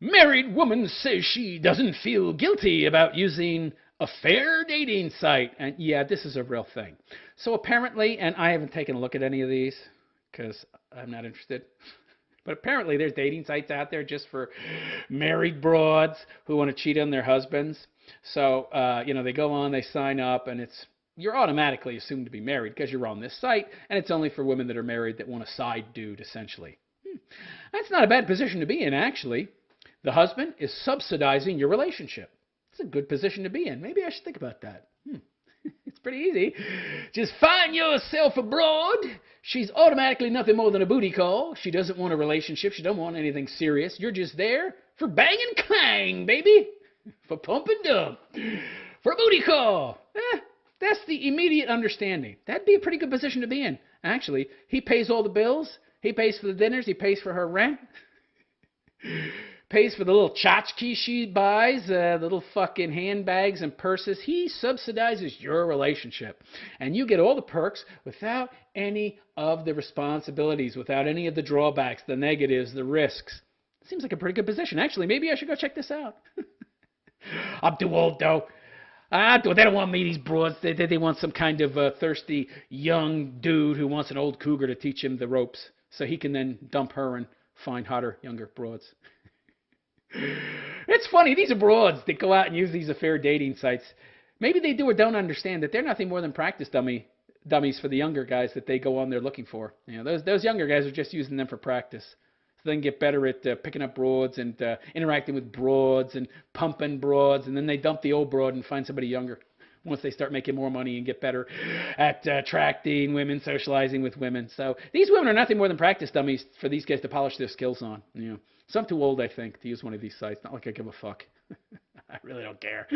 Married woman says she doesn't feel guilty about using a fair dating site. And yeah, this is a real thing. So apparently, and I haven't taken a look at any of these because I'm not interested. But apparently there's dating sites out there just for married broads who want to cheat on their husbands. So, they go on, they sign up, and you're automatically assumed to be married because you're on this site, and it's only for women that are married that want a side dude, essentially. That's not a bad position to be in, actually. The husband is subsidizing your relationship. It's a good position to be in. Maybe I should think about that. It's pretty easy. Just find yourself abroad. She's automatically nothing more than a booty call. She doesn't want a relationship. She doesn't want anything serious. You're just there for bang and clang, baby. For pump and dump. For a booty call. That's the immediate understanding. That'd be a pretty good position to be in. Actually, he pays all the bills. He pays for the dinners. He pays for her rent. Pays for the little tchotchkes she buys, the little fucking handbags and purses. He subsidizes your relationship. And you get all the perks without any of the responsibilities, without any of the drawbacks, the negatives, the risks. Seems like a pretty good position. Actually, maybe I should go check this out. I'm too old, though. They don't want me, these broads. They want some kind of thirsty young dude who wants an old cougar to teach him the ropes so he can then dump her and find hotter, younger broads. It's funny, these are broads that go out and use these affair dating sites. Maybe they do or don't understand that they're nothing more than practice dummies for the younger guys that they go on there looking for. Those younger guys are just using them for practice. So they can get better at picking up broads and interacting with broads and pumping broads, and then they dump the old broad and find somebody younger once they start making more money and get better at attracting women, socializing with women. So these women are nothing more than practice dummies for these guys to polish their skills on. So I'm too old, I think, to use one of these sites. Not like I give a fuck. I really don't care.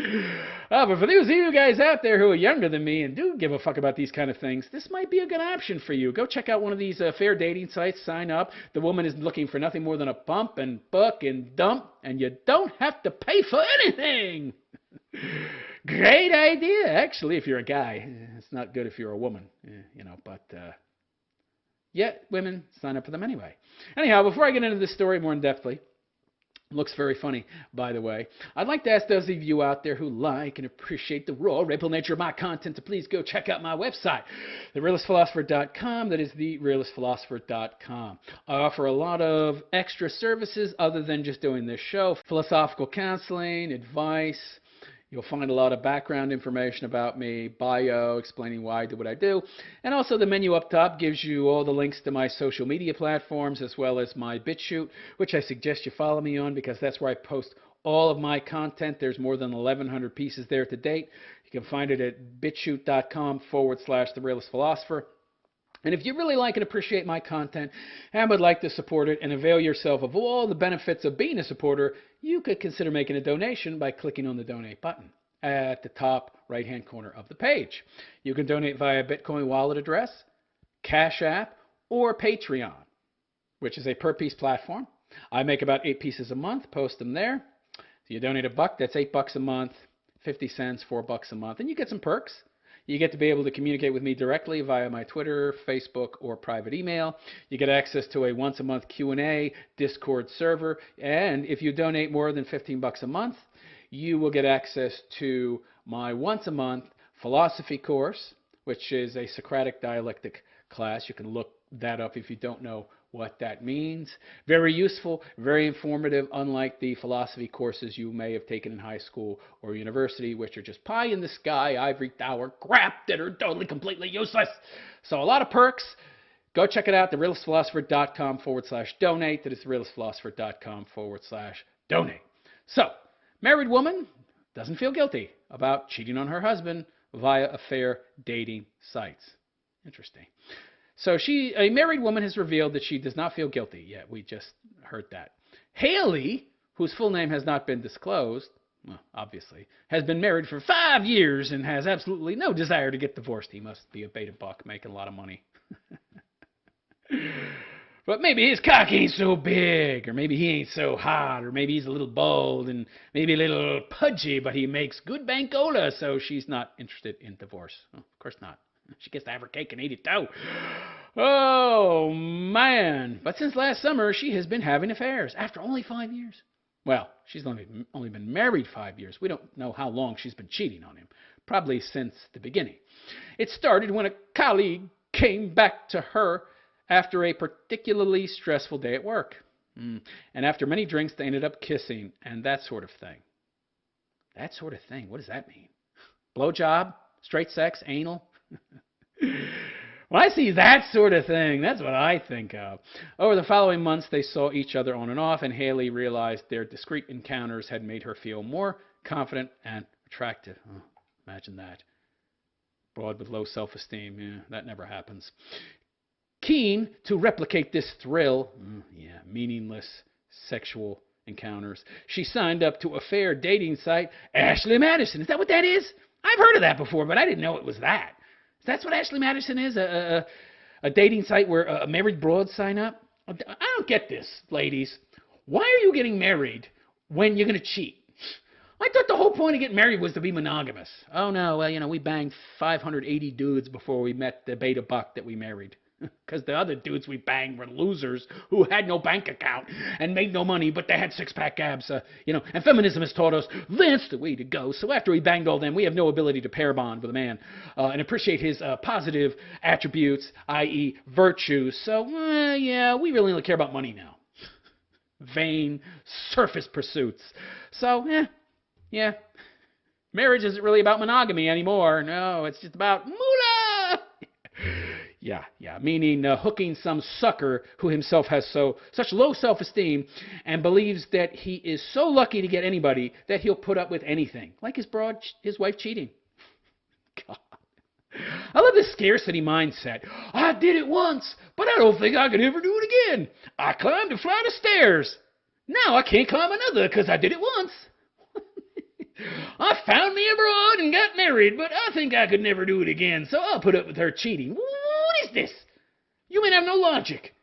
But for those of you guys out there who are younger than me and do give a fuck about these kind of things, this might be a good option for you. Go check out one of these fair dating sites. Sign up. The woman is looking for nothing more than a pump and buck and dump, and you don't have to pay for anything. Great idea, actually, if you're a guy. It's not good if you're a woman, but yet women sign up for them anyway. Anyhow, before I get into this story more in-depthly, looks very funny, by the way, I'd like to ask those of you out there who like and appreciate the raw, rebel nature of my content to please go check out my website, therealistphilosopher.com. That is therealistphilosopher.com. I offer a lot of extra services other than just doing this show. Philosophical counseling, advice. You'll find a lot of background information about me, bio, explaining why I do what I do. And also the menu up top gives you all the links to my social media platforms as well as my BitChute, which I suggest you follow me on because that's where I post all of my content. There's more than 1,100 pieces there to date. You can find it at bitchute.com/therealistphilosopher. And if you really like and appreciate my content and would like to support it and avail yourself of all the benefits of being a supporter, you could consider making a donation by clicking on the donate button at the top right-hand corner of the page. You can donate via Bitcoin wallet address, Cash App, or Patreon, which is a per-piece platform. I make about 8 pieces a month, post them there. So you donate $1, that's $8 a month, 50 cents, $4 a month, and you get some perks. You get to be able to communicate with me directly via my Twitter, Facebook, or private email. You get access to a once-a-month Q&A Discord server. And if you donate more than $15 a month, you will get access to my once-a-month philosophy course, which is a Socratic dialectic class. You can look that up if you don't know what that means. Very useful, very informative, unlike the philosophy courses you may have taken in high school or university, which are just pie in the sky, ivory tower crap that are totally, completely useless. So a lot of perks. Go check it out, therealistphilosopher.com/donate. That is therealistphilosopher.com/donate. So, married woman doesn't feel guilty about cheating on her husband via affair dating sites. Interesting. So a married woman has revealed that she does not feel guilty. Yeah, we just heard that. Haley, whose full name has not been disclosed, well, obviously, has been married for 5 years and has absolutely no desire to get divorced. He must be a beta buck making a lot of money. But maybe his cock ain't so big, or maybe he ain't so hot, or maybe he's a little bald and maybe a little pudgy, but he makes good bankola, so she's not interested in divorce. Oh, of course not. She gets to have her cake and eat it too. Oh, man. But since last summer, she has been having affairs after only 5 years. Well, she's only been married 5 years. We don't know how long she's been cheating on him. Probably since the beginning. It started when a colleague came back to her after a particularly stressful day at work. And after many drinks, they ended up kissing and that sort of thing. That sort of thing. What does that mean? Blowjob? Straight sex? Anal? When I see that sort of thing, that's what I think of. Over the following months, they saw each other on and off, and Haley realized their discreet encounters had made her feel more confident and attractive. Oh, imagine that. Broad with low self-esteem. Yeah, that never happens. Keen to replicate this thrill, meaningless sexual encounters, she signed up to a fair dating site, Ashley Madison. Is that what that is? I've heard of that before, but I didn't know it was that. That's what Ashley Madison is? A dating site where married broads sign up? I don't get this, ladies. Why are you getting married when you're going to cheat? I thought the whole point of getting married was to be monogamous. Oh, no, well, we banged 580 dudes before we met the beta buck that we married. Because the other dudes we banged were losers who had no bank account and made no money, but they had six-pack abs, And feminism has taught us that's the way to go. So after we banged all them, we have no ability to pair bond with a man and appreciate his positive attributes, i.e. virtues. So, we really only care about money now. Vain, surface pursuits. So, marriage isn't really about monogamy anymore. No, it's just about moolah. Yeah, meaning hooking some sucker who himself has such low self-esteem and believes that he is so lucky to get anybody that he'll put up with anything, like his wife cheating. God. I love this scarcity mindset. I did it once, but I don't think I could ever do it again. I climbed a flight of stairs. Now I can't climb another because I did it once. I found me a broad and got married, but I think I could never do it again, so I'll put up with her cheating. What is this? You may have no logic.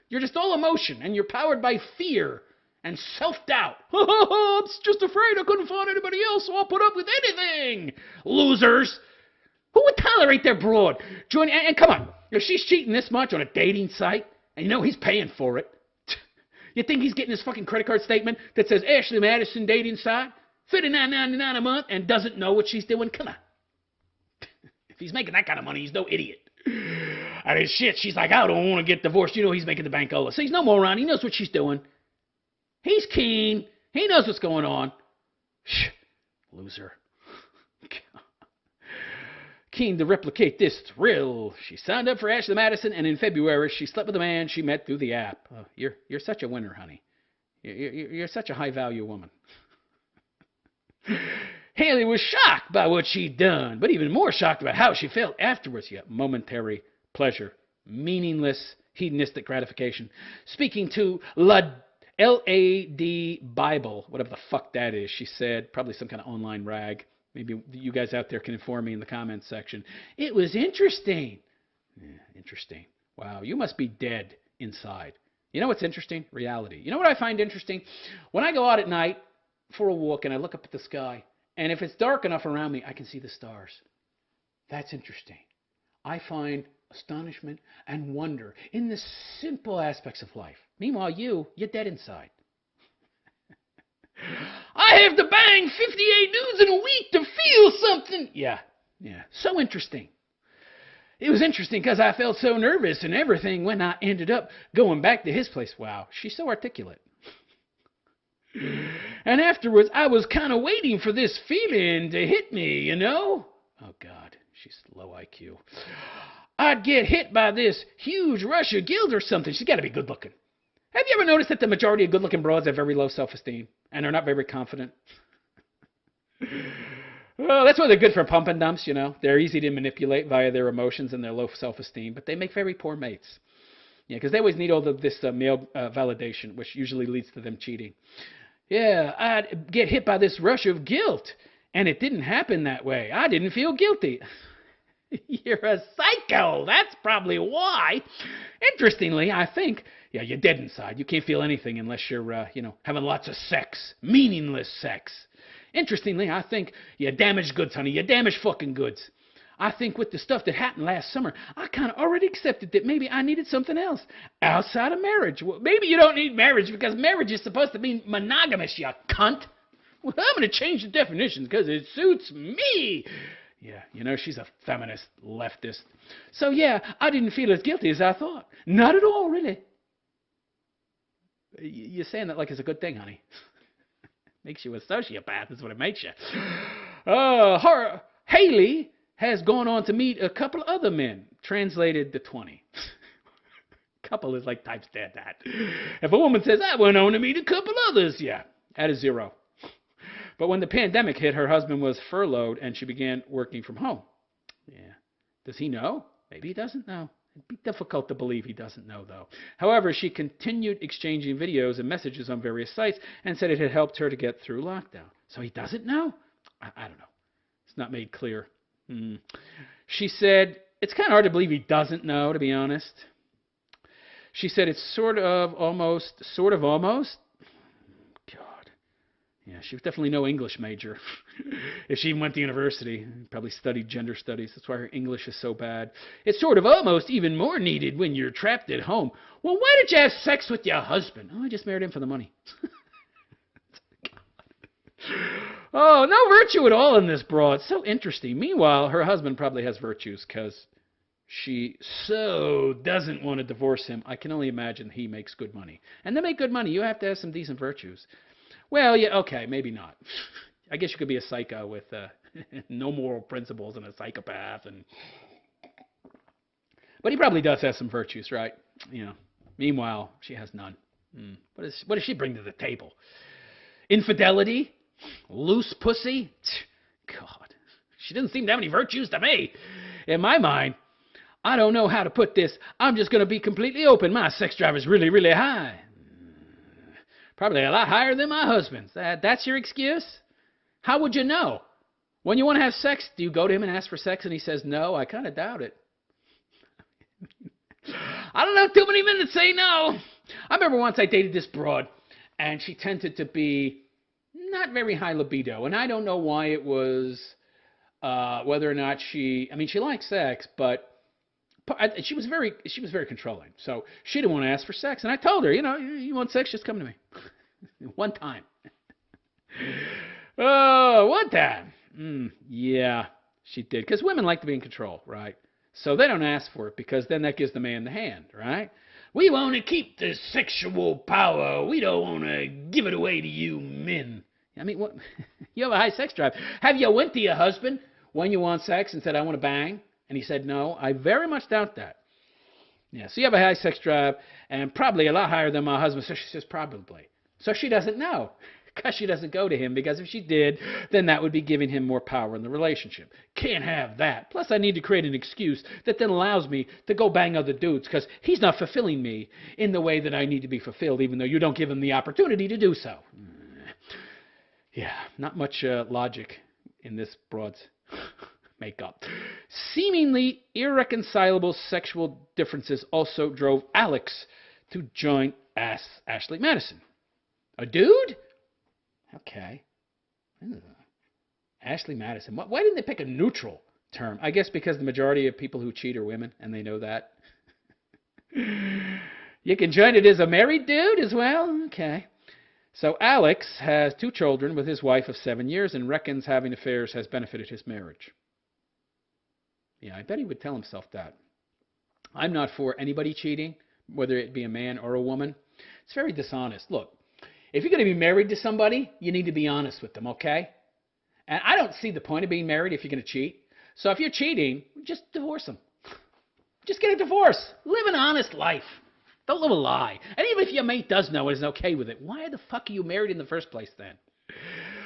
You're just all emotion, and you're powered by fear and self-doubt. I'm just afraid I couldn't find anybody else, so I'll put up with anything. Losers. Who would tolerate their broad? And come on, if she's cheating this much on a dating site, and he's paying for it, you think he's getting his fucking credit card statement that says Ashley Madison dating site? $59.99 a month and doesn't know what she's doing? Come on. If he's making that kind of money, he's no idiot. And his shit, she's like, I don't want to get divorced. He's making the bankola. So he's no moron. He knows what she's doing. He's keen. He knows what's going on. Loser. Keen to replicate this thrill. She signed up for Ashley Madison, and in February, she slept with a man she met through the app. Oh, you're such a winner, honey. You're such a high-value woman. Haley was shocked by what she'd done, but even more shocked about how she felt afterwards. Momentary pleasure, meaningless hedonistic gratification. Speaking to LAD Bible, whatever the fuck that is, she said, probably some kind of online rag. Maybe you guys out there can inform me in the comments section. It was interesting. Interesting. Wow, you must be dead inside. You know what's interesting? Reality. You know what I find interesting? When I go out at night for a walk and I look up at the sky, and if it's dark enough around me, I can see the stars. That's interesting. I find astonishment and wonder in the simple aspects of life. Meanwhile, you're dead inside. I have to bang 58 dudes in a week to feel something. Yeah. So interesting. It was interesting because I felt so nervous and everything when I ended up going back to his place. Wow, she's so articulate. And afterwards, I was kind of waiting for this feeling to hit me, Oh, God, she's low IQ. I'd get hit by this huge rush of guilt or something. She's got to be good looking. Have you ever noticed that the majority of good-looking broads have very low self-esteem and are not very confident? Well, that's why they're good for pump and dumps, They're easy to manipulate via their emotions and their low self-esteem, but they make very poor mates. Yeah, because they always need all of this male validation, which usually leads to them cheating. Yeah, I'd get hit by this rush of guilt, and it didn't happen that way. I didn't feel guilty. You're a psycho. That's probably why. Interestingly, I think, you're dead inside. You can't feel anything unless you're, having lots of sex, meaningless sex. Interestingly, I think you're damaged goods, honey. You're damaged fucking goods. I think with the stuff that happened last summer, I kind of already accepted that maybe I needed something else outside of marriage. Well, maybe you don't need marriage because marriage is supposed to be monogamous, you cunt. Well, I'm going to change the definitions because it suits me. Yeah, you know, she's a feminist leftist. So, yeah, I didn't feel as guilty as I thought. Not at all, really. You're saying that like it's a good thing, honey. Makes you a sociopath is what it makes you. Haley has gone on to meet a couple other men. Translated to 20. Couple is like types that. If a woman says, I went on to meet a couple others, yeah, add a 0. But when the pandemic hit, her husband was furloughed and she began working from home. Yeah. Does he know? Maybe he doesn't know. It'd be difficult to believe he doesn't know, though. However, she continued exchanging videos and messages on various sites and said it had helped her to get through lockdown. So he doesn't know? I don't know. It's not made clear. She said, it's kind of hard to believe he doesn't know, to be honest. She said it's sort of almost. God. Yeah, she was definitely no English major. If she even went to university, probably studied gender studies. That's why her English is so bad. It's sort of almost even more needed when you're trapped at home. Well, why did you have sex with your husband? Oh, I just married him for the money. Oh, no virtue at all in this broad. So interesting. Meanwhile, her husband probably has virtues because she so doesn't want to divorce him. I can only imagine he makes good money. And to make good money, you have to have some decent virtues. Well, yeah, okay, maybe not. I guess you could be a psycho with no moral principles and a psychopath. But he probably does have some virtues, right? You know. Meanwhile, she has none. What does she bring to the table? Infidelity? Loose pussy? God, she doesn't seem to have any virtues to me. In my mind, I don't know how to put this. I'm just going to be completely open. My sex drive is really, really high. Probably a lot higher than my husband's. That's your excuse? How would you know? When you want to have sex, do you go to him and ask for sex and he says no? I kind of doubt it. I don't know too many men that say no. I remember once I dated this broad, and she tended to be not very high libido, and I don't know why it was, whether or not she liked sex, but she was very controlling. So she didn't want to ask for sex, and I told her, you want sex, just come to me. One time. Oh, one time. Yeah, she did, because women like to be in control, right? So they don't ask for it, because then that gives the man the hand, right? We want to keep the sexual power. We don't want to give it away to you men. I mean, what? You have a high sex drive. Have you went to your husband when you want sex and said, I want to bang? And he said no. I very much doubt that. Yeah, so you have a high sex drive and probably a lot higher than my husband. So she says probably. So she doesn't know because she doesn't go to him, because if she did, then that would be giving him more power in the relationship. Can't have that. Plus, I need to create an excuse that then allows me to go bang other dudes because he's not fulfilling me in the way that I need to be fulfilled, even though you don't give him the opportunity to do so. Yeah, not much logic in this broad's makeup. Seemingly irreconcilable sexual differences also drove Alex to join Ashley Madison. A dude? Okay. Ashley Madison. Why didn't they pick a neutral term? I guess because the majority of people who cheat are women, and they know that. You can join it as a married dude as well? Okay. So Alex has 2 children with his wife of 7 years and reckons having affairs has benefited his marriage. Yeah, I bet he would tell himself that. I'm not for anybody cheating, whether it be a man or a woman. It's very dishonest. Look, if you're going to be married to somebody, you need to be honest with them, okay? And I don't see the point of being married if you're going to cheat. So if you're cheating, just divorce them. Just get a divorce. Live an honest life. Don't live a lie. And even if your mate does know and is okay with it, why the fuck are you married in the first place then?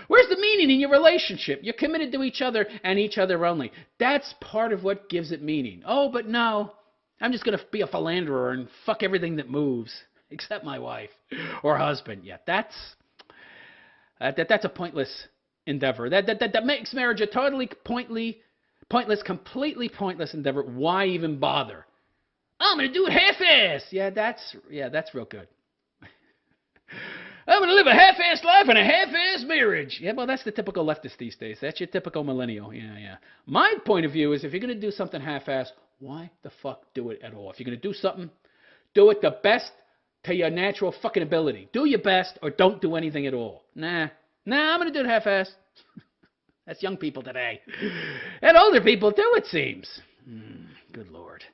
Where's the meaning in your relationship? You're committed to each other and each other only. That's part of what gives it meaning. Oh, but no, I'm just going to be a philanderer and fuck everything that moves, except my wife or husband. Yeah, that's a pointless endeavor. That makes marriage a totally pointless, completely pointless endeavor. Why even bother? I'm going to do it half-assed. Yeah, that's real good. I'm going to live a half-assed life and a half-assed marriage. Yeah, well, that's the typical leftist these days. That's your typical millennial. Yeah, yeah. My point of view is if you're going to do something half-assed, why the fuck do it at all? If you're going to do something, do it the best to your natural fucking ability. Do your best or don't do anything at all. Nah, I'm going to do it half-assed. That's young people today. And older people too, it seems. Good Lord.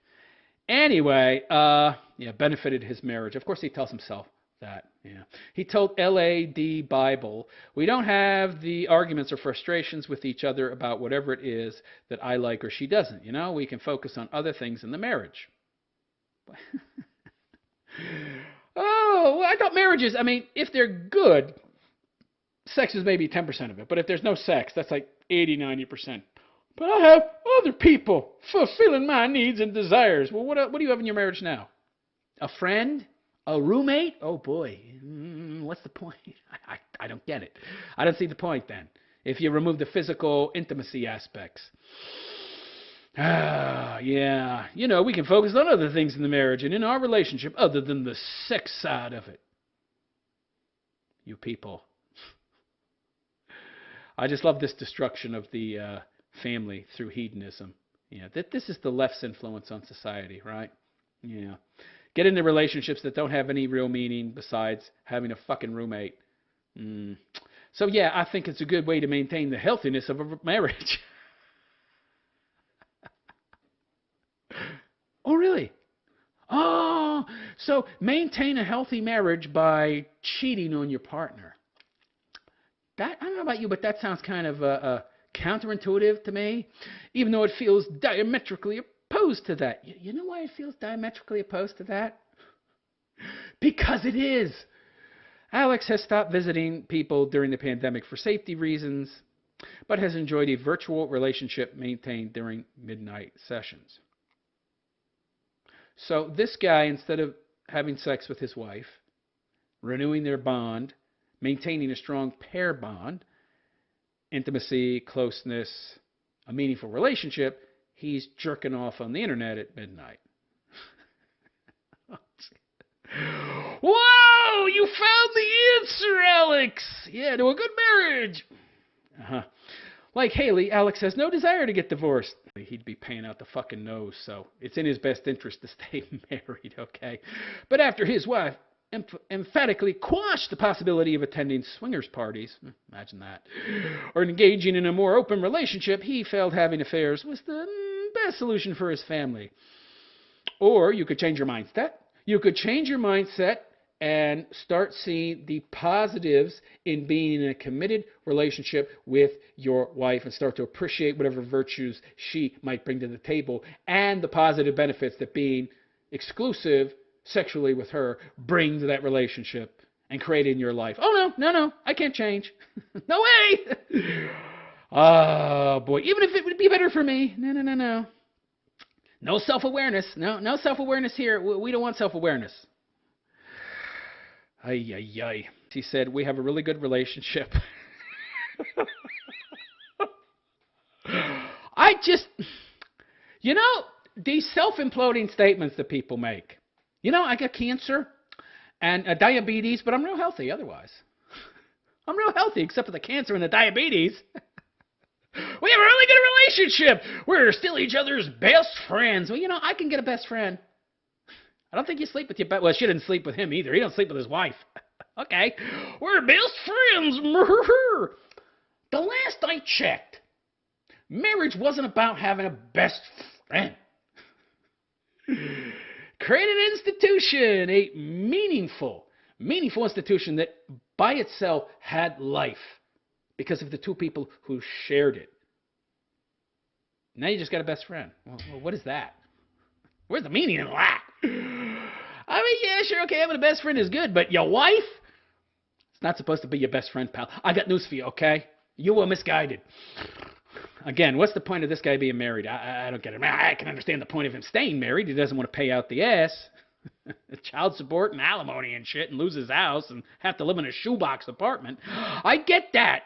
Anyway, benefited his marriage. Of course, he tells himself that. Yeah. He told LAD Bible, we don't have the arguments or frustrations with each other about whatever it is that I like or she doesn't. You know, we can focus on other things in the marriage. Oh, well, I thought marriages, I mean, if they're good, sex is maybe 10% of it. But if there's no sex, that's like 80, 90%. But I have other people fulfilling my needs and desires. Well, what do you have in your marriage now? A friend? A roommate? Oh, boy. What's the point? I don't get it. I don't see the point then. If you remove the physical intimacy aspects. Yeah. You know, we can focus on other things in the marriage and in our relationship other than the sex side of it. You people. I just love this destruction of the family through hedonism. Yeah, this is the left's influence on society, right? Yeah. Get into relationships that don't have any real meaning besides having a fucking roommate. So, yeah, I think it's a good way to maintain the healthiness of a marriage. Oh, really? Oh, so maintain a healthy marriage by cheating on your partner. That, I don't know about you, but that sounds kind of counterintuitive to me, even though it feels diametrically opposed to that. You know why it feels diametrically opposed to that? Because it is. Alex has stopped visiting people during the pandemic for safety reasons, but has enjoyed a virtual relationship maintained during midnight sessions. So this guy, instead of having sex with his wife, renewing their bond, maintaining a strong pair bond, intimacy, closeness, a meaningful relationship, he's jerking off on the internet at midnight. Whoa! You found the answer, Alex! Yeah, to a good marriage! Like Haley, Alex has no desire to get divorced. He'd be paying out the fucking nose, so it's in his best interest to stay married, okay? But after his wife emphatically quashed the possibility of attending swingers parties, imagine that, or engaging in a more open relationship, he felt having affairs was the best solution for his family. Or you could change your mindset. You could change your mindset and start seeing the positives in being in a committed relationship with your wife and start to appreciate whatever virtues she might bring to the table and the positive benefits that being exclusive sexually with her brings to that relationship and create in your life. Oh, no, I can't change. No way! Oh, boy. Even if it would be better for me. No. No self-awareness. No self-awareness here. We don't want self-awareness. Ay. He said, we have a really good relationship. These self-imploding statements that people make. I got cancer and diabetes, but I'm real healthy otherwise. I'm real healthy except for the cancer and the diabetes. We have a really good relationship. We're still each other's best friends. Well, I can get a best friend. I don't think you sleep with your best. Well, she didn't sleep with him either. He don't sleep with his wife. Okay. We're best friends. The last I checked, marriage wasn't about having a best friend. Create an institution, a meaningful institution that by itself had life because of the two people who shared it. Now you just got a best friend. Well, what is that? Where's the meaning in that? I mean, yeah, sure, okay, having a best friend is good, but your wife? It's not supposed to be your best friend, pal. I got news for you, okay? You were misguided. Again, what's the point of this guy being married? I don't get it. I can understand the point of him staying married. He doesn't want to pay out the ass. Child support and alimony and shit and lose his house and have to live in a shoebox apartment. I get that.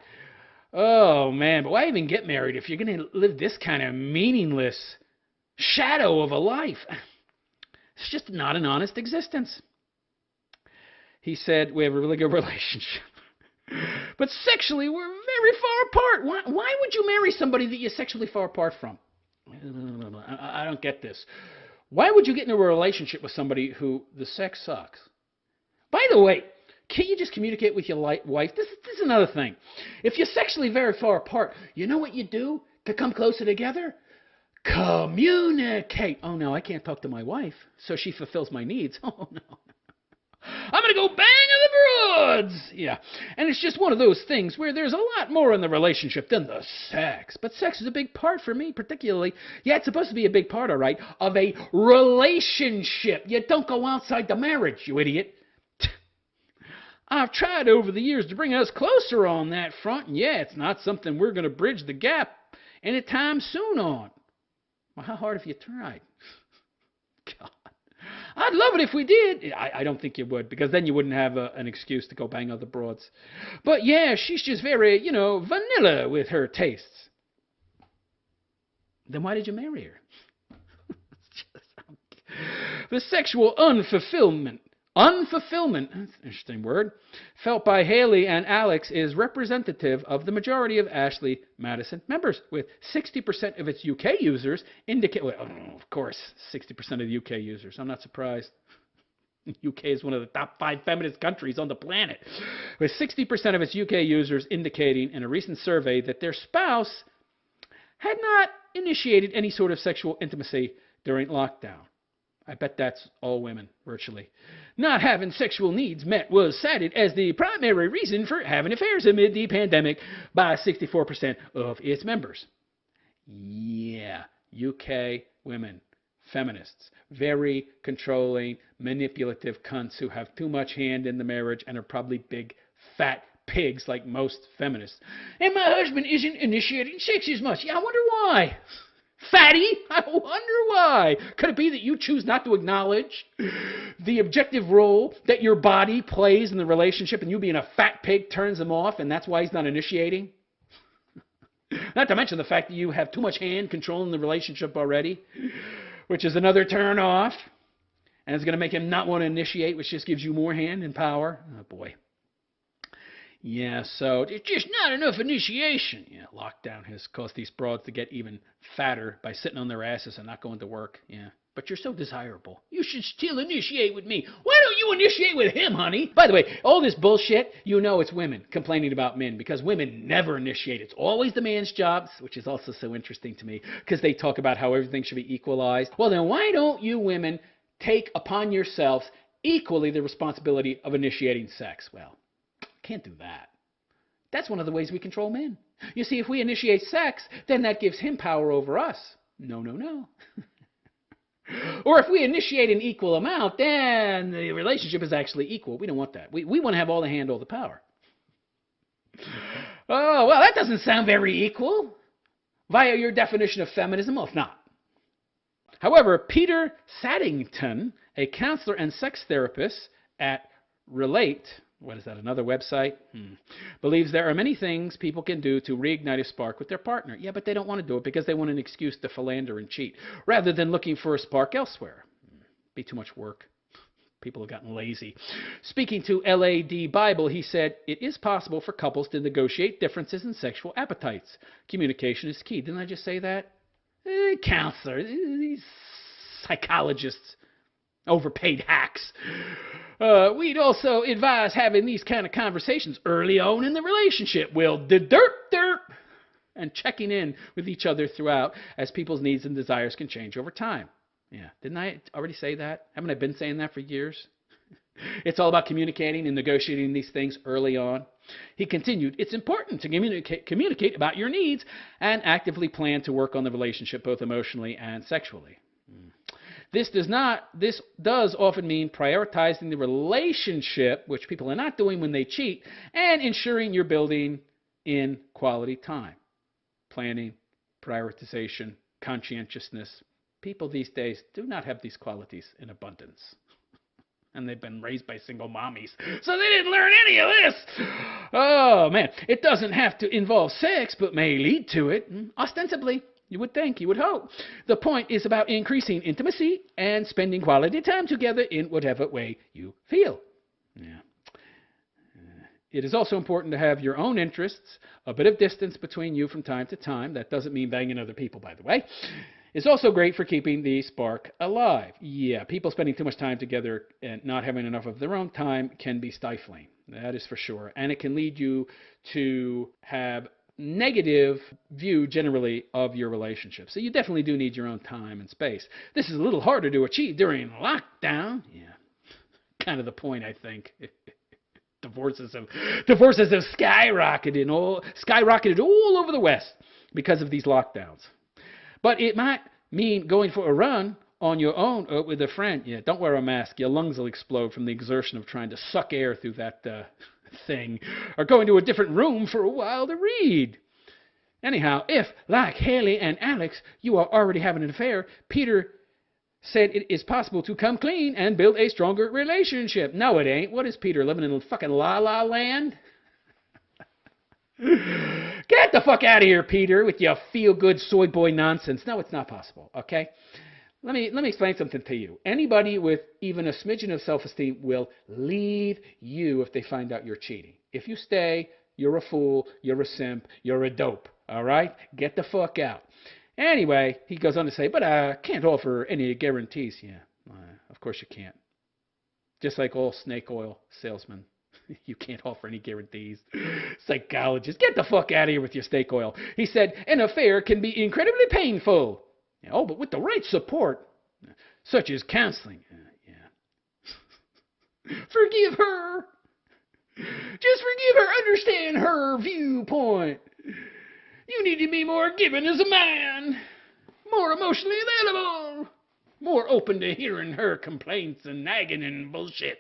Oh, man, but why even get married if you're going to live this kind of meaningless shadow of a life? It's just not an honest existence. He said, we have a really good relationship. But sexually, we're very far apart. Why would you marry somebody that you're sexually far apart from? I don't get this. Why would you get into a relationship with somebody who the sex sucks? By the way, can't you just communicate with your wife? This is another thing. If you're sexually very far apart, you know what you do to come closer together? Communicate. Oh, no, I can't talk to my wife, so she fulfills my needs. Oh, no. I'm going to go bang on the broads. Yeah. And it's just one of those things where there's a lot more in the relationship than the sex. But sex is a big part for me, particularly. Yeah, it's supposed to be a big part, all right, of a relationship. You don't go outside the marriage, you idiot. I've tried over the years to bring us closer on that front. And yeah, it's not something we're going to bridge the gap anytime soon on. Well, how hard have you tried? God. I'd love it if we did. I don't think you would, because then you wouldn't have an excuse to go bang other broads. But yeah, she's just very, vanilla with her tastes. Then why did you marry her? The sexual unfulfillment, that's an interesting word, felt by Haley and Alex is representative of the majority of Ashley Madison members, with 60% of its UK users indicate, well, of course, 60% of the UK users. I'm not surprised. UK is one of the top 5 feminist countries on the planet, with 60% of its UK users indicating in a recent survey that their spouse had not initiated any sort of sexual intimacy during lockdown. I bet that's all women, virtually. Not having sexual needs met was cited as the primary reason for having affairs amid the pandemic by 64% of its members. Yeah, UK women, feminists, very controlling, manipulative cunts who have too much hand in the marriage and are probably big, fat pigs like most feminists. And my husband isn't initiating sex as much. Yeah, I wonder why. Fatty, I wonder why. Could it be that you choose not to acknowledge the objective role that your body plays in the relationship, and you being a fat pig turns him off, and that's why he's not initiating? Not to mention the fact that you have too much hand control in the relationship already, which is another turn off, and it's going to make him not want to initiate, which just gives you more hand and power. Oh, boy. Yeah, so it's just not enough initiation. Yeah, lockdown has caused these broads to get even fatter by sitting on their asses and not going to work. Yeah, but you're so desirable. You should still initiate with me. Why don't you initiate with him, honey? By the way, all this bullshit, it's women complaining about men, because women never initiate. It's always the man's jobs, which is also so interesting to me, because they talk about how everything should be equalized. Well, then why don't you women take upon yourselves equally the responsibility of initiating sex? Well, can't do that. That's one of the ways we control men. You see, if we initiate sex, then that gives him power over us. No, no, no. Or if we initiate an equal amount, then the relationship is actually equal. We don't want that. We want to have all the hand, all the power. Oh, well, that doesn't sound very equal. Via your definition of feminism, well, it's not. However, Peter Saddington, a counselor and sex therapist at Relate, what is that, another website? Believes there are many things people can do to reignite a spark with their partner. Yeah, but they don't want to do it because they want an excuse to philander and cheat, rather than looking for a spark elsewhere. Be too much work. People have gotten lazy. Speaking to LAD Bible, he said, it is possible for couples to negotiate differences in sexual appetites. Communication is key. Didn't I just say that? Counselor, these psychologists, overpaid hacks. We'd also advise having these kind of conversations early on in the relationship. Well, derp, and checking in with each other throughout, as people's needs and desires can change over time. Yeah, didn't I already say that? Haven't I been saying that for years? It's all about communicating and negotiating these things early on. He continued, it's important to communicate about your needs and actively plan to work on the relationship both emotionally and sexually. This does often mean prioritizing the relationship, which people are not doing when they cheat, and ensuring you're building in quality time. Planning, prioritization, conscientiousness. People these days do not have these qualities in abundance. And they've been raised by single mommies, so they didn't learn any of this. Oh, man. It doesn't have to involve sex, but may lead to it. Ostensibly. You would think, you would hope. The point is about increasing intimacy and spending quality time together in whatever way you feel. Yeah. It is also important to have your own interests, a bit of distance between you from time to time. That doesn't mean banging other people, by the way. It's also great for keeping the spark alive. Yeah, people spending too much time together and not having enough of their own time can be stifling. That is for sure. And it can lead you to have negative view generally of your relationship. So you definitely do need your own time and space. This is a little harder to achieve during lockdown. Yeah, kind of the point, I think. Divorces have skyrocketed all over the West because of these lockdowns. But it might mean going for a run on your own or with a friend. Yeah, don't wear a mask. Your lungs will explode from the exertion of trying to suck air through that thing. Or going to a different room for a while to read. Anyhow, if, like Haley and Alex, you are already having an affair, Peter said it is possible to come clean and build a stronger relationship. No, it ain't. What is Peter, living in fucking La-La Land? Get the fuck out of here, Peter, with your feel-good soy boy nonsense. No, it's not possible, okay? Let me explain something to you. Anybody with even a smidgen of self-esteem will leave you if they find out you're cheating. If you stay, you're a fool, you're a simp, you're a dope, all right? Get the fuck out. Anyway, he goes on to say, but I can't offer any guarantees. Yeah, of course you can't. Just like all snake oil salesmen. You can't offer any guarantees. Psychologist, get the fuck out of here with your snake oil. He said, an affair can be incredibly painful. Oh, but with the right support, such as counseling. Yeah. Forgive her. Just forgive her. Understand her viewpoint. You need to be more giving as a man, more emotionally available, more open to hearing her complaints and nagging and bullshit.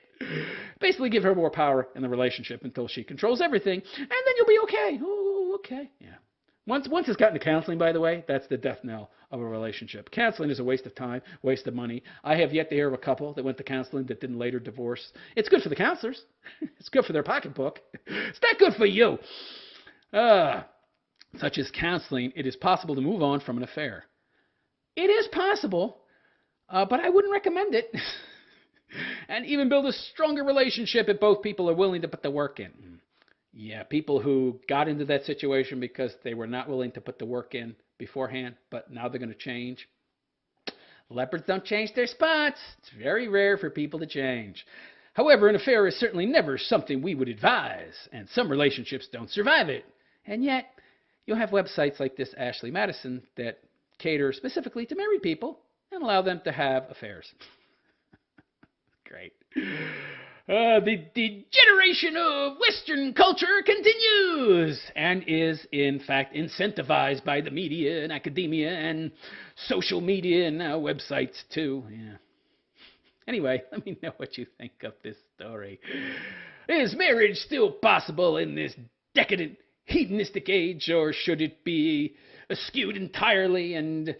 Basically, give her more power in the relationship until she controls everything, and then you'll be okay. Oh, okay. Yeah. Once it's gotten to counseling, by the way, that's the death knell of a relationship. Counseling is a waste of time, waste of money. I have yet to hear of a couple that went to counseling that didn't later divorce. It's good for the counselors. It's good for their pocketbook. It's not good for you. Such as counseling, it is possible to move on from an affair. It is possible, but I wouldn't recommend it. And even build a stronger relationship if both people are willing to put the work in. Yeah, people who got into that situation because they were not willing to put the work in beforehand, but now they're going to change. Leopards don't change their spots. It's very rare for people to change. However, an affair is certainly never something we would advise, and some relationships don't survive it. And yet, you'll have websites like this Ashley Madison that cater specifically to married people and allow them to have affairs. Great. The degeneration of Western culture continues and is, in fact, incentivized by the media and academia and social media and now websites, too. Yeah. Anyway, let me know what you think of this story. Is marriage still possible in this decadent, hedonistic age, or should it be eschewed entirely and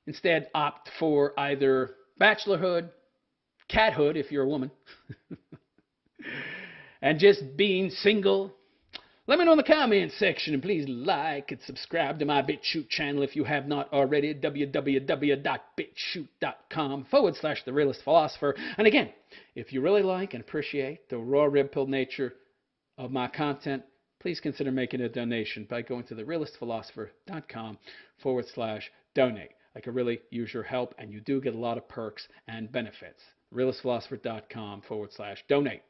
instead opt for either bachelorhood, cathood if you're a woman, and just being single? Let me know in the comments section, and please like and subscribe to my BitChute channel if you have not already. www.bitchute.com/The Realist Philosopher. And again, if you really like and appreciate the raw red-pilled nature of my content, please consider making a donation by going to therealistphilosopher.com/donate. I could really use your help, and you do get a lot of perks and benefits. realistphilosopher.com/donate.